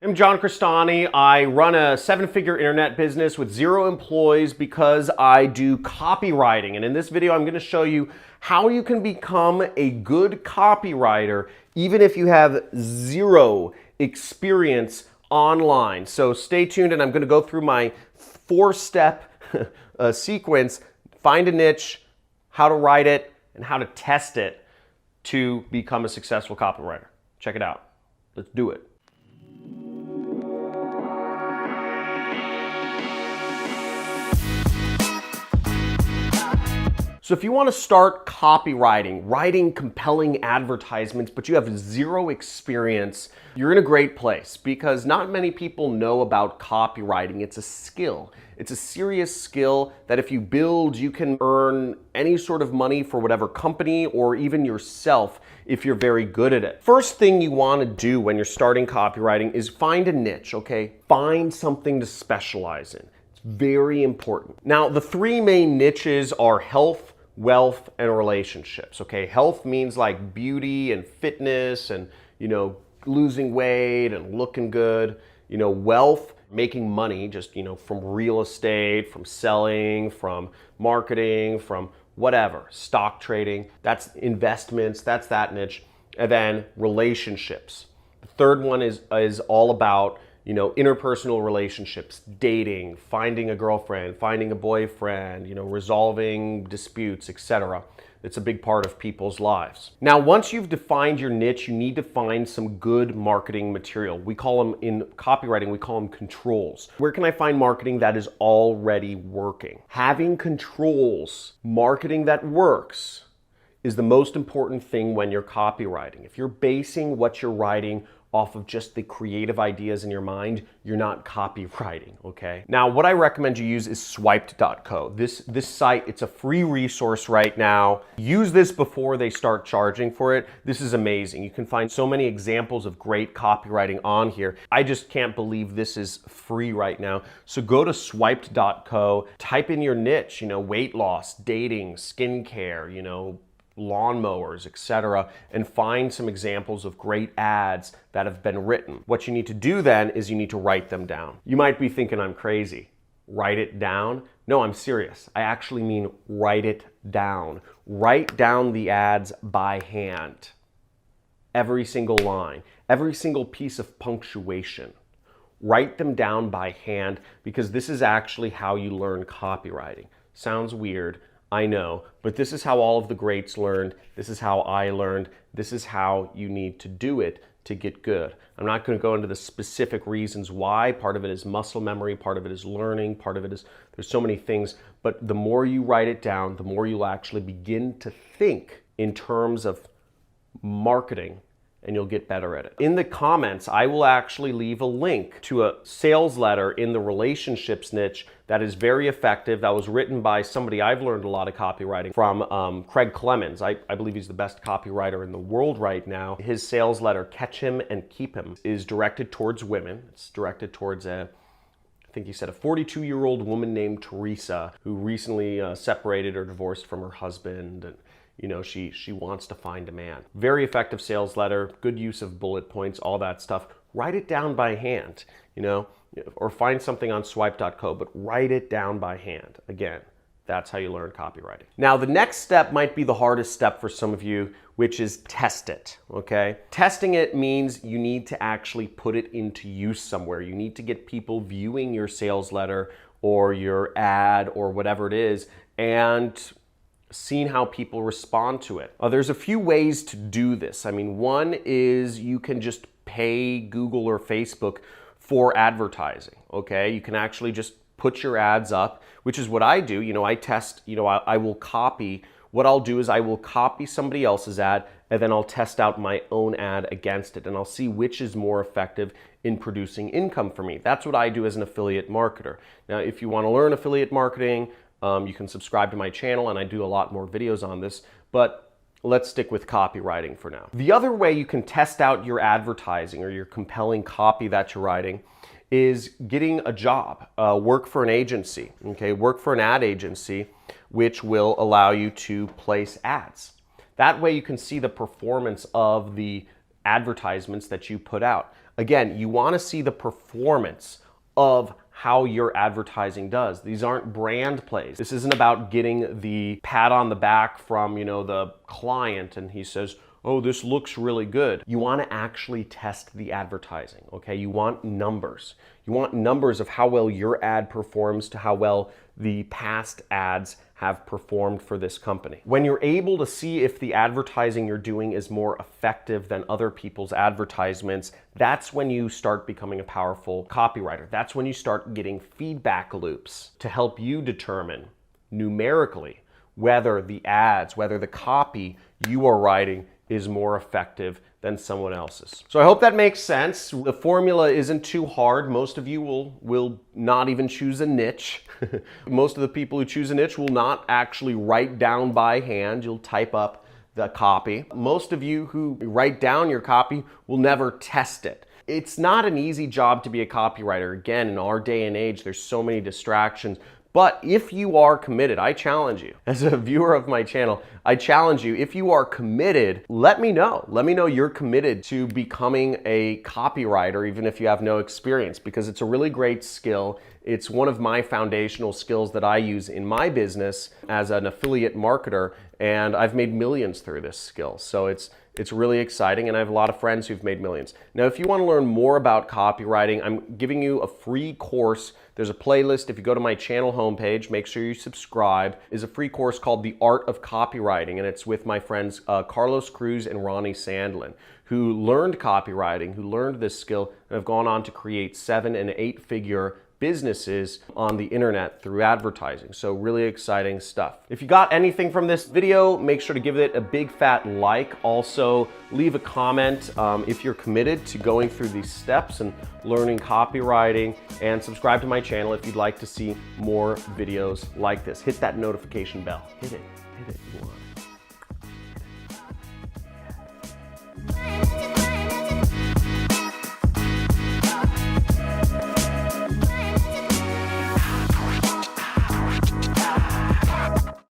I'm John Crestani. I run a seven-figure internet business with 0 employees because I do copywriting. And in this video, I'm going to show you how you can become a good copywriter even if you have 0 experience online. So stay tuned, and I'm going to go through my 4-step sequence: find a niche, how to write it, and how to test it to become a successful copywriter. Check it out. Let's do it. So if you want to start copywriting, writing compelling advertisements, but you have 0 experience, you're in a great place because not many people know about copywriting. It's a skill. It's a serious skill that if you build, you can earn any sort of money for whatever company or even yourself if you're very good at it. First thing you want to do when you're starting copywriting is find a niche, okay? Find something to specialize in. It's very important. Now, the 3 main niches are health, wealth, and relationships, okay? Health means like beauty and fitness and, losing weight and looking good. Wealth, making money just, from real estate, from selling, from marketing, from whatever, stock trading. That's investments, that's that niche. And then relationships. The third one is all about interpersonal relationships, dating, finding a girlfriend, finding a boyfriend, resolving disputes, etc. It's a big part of people's lives. Now, once you've defined your niche, you need to find some good marketing material. We call them, in copywriting, we call them controls. Where can I find marketing that is already working? Having controls, marketing that works, is the most important thing when you're copywriting. If you're basing what you're writing off of just the creative ideas in your mind, you're not copywriting, okay? Now, what I recommend you use is swiped.co. This site, it's a free resource right now. Use this before they start charging for it. This is amazing. You can find so many examples of great copywriting on here. I just can't believe this is free right now. So go to swiped.co, type in your niche, weight loss, dating, skincare, lawnmowers, etc., and find some examples of great ads that have been written. What you need to do then is you need to write them down. You might be thinking I'm crazy. Write it down? No, I'm serious. I actually mean write it down. Write down the ads by hand. Every single line, every single piece of punctuation. Write them down by hand because this is actually how you learn copywriting. Sounds weird, I know, but this is how all of the greats learned. This is how I learned. This is how you need to do it to get good. I'm not going to go into the specific reasons why. Part of it is muscle memory, part of it is learning, part of it is, there's so many things, but the more you write it down, the more you'll actually begin to think in terms of marketing, and you'll get better at it. In the comments, I will actually leave a link to a sales letter in the relationships niche that is very effective. That was written by somebody I've learned a lot of copywriting from, Craig Clemens. I believe he's the best copywriter in the world right now. His sales letter, Catch Him and Keep Him, is directed towards women. It's directed towards I think he said a 42-year-old woman named Teresa who recently separated or divorced from her husband, and she wants to find a man. Very effective sales letter, good use of bullet points, all that stuff. Write it down by hand, or find something on swipe.co, but write it down by hand. Again, that's how you learn copywriting. Now, the next step might be the hardest step for some of you, which is test it, okay? Testing it means you need to actually put it into use somewhere. You need to get people viewing your sales letter or your ad or whatever it is and seeing how people respond to it. There's a few ways to do this. One is you can just pay Google or Facebook for advertising, okay? You can actually just put your ads up, which is what I do. I test, I will copy. What I'll do is I will copy somebody else's ad and then I'll test out my own ad against it and I'll see which is more effective in producing income for me. That's what I do as an affiliate marketer. Now, if you want to learn affiliate marketing, you can subscribe to my channel and I do a lot more videos on this, but let's stick with copywriting for now. The other way you can test out your advertising or your compelling copy that you're writing is getting a job, work for an agency, okay? Work for an ad agency, which will allow you to place ads. That way you can see the performance of the advertisements that you put out. Again, you want to see the performance of how your advertising does. These aren't brand plays. This isn't about getting the pat on the back from, the client and he says, "Oh, this looks really good." You want to actually test the advertising, okay? You want numbers. You want numbers of how well your ad performs to how well the past ads have performed for this company. When you're able to see if the advertising you're doing is more effective than other people's advertisements, that's when you start becoming a powerful copywriter. That's when you start getting feedback loops to help you determine numerically whether the ads, whether the copy you are writing is more effective than someone else's. So I hope that makes sense. The formula isn't too hard. Most of you will not even choose a niche. Most of the people who choose a niche will not actually write down by hand. You'll type up the copy. Most of you who write down your copy will never test it. It's not an easy job to be a copywriter. Again, in our day and age, there's so many distractions. But if you are committed, I challenge you, as a viewer of my channel, I challenge you, if you are committed, let me know. Let me know you're committed to becoming a copywriter, even if you have no experience, because it's a really great skill. It's one of my foundational skills that I use in my business as an affiliate marketer, and I've made millions through this skill. So it's really exciting, and I have a lot of friends who've made millions. Now, if you want to learn more about copywriting, I'm giving you a free course. There's a playlist. If you go to my channel homepage, make sure you subscribe. Is a free course called The Art of Copywriting, and it's with my friends Carlos Cruz and Ronnie Sandlin, who learned copywriting, who learned this skill, and have gone on to create 7- and 8-figure businesses on the internet through advertising. So really exciting stuff. If you got anything from this video, make sure to give it a big fat like. Also, leave a comment if you're committed to going through these steps and learning copywriting, and subscribe to my channel if you'd like to see more videos like this. Hit that notification bell. Hit it. You want it.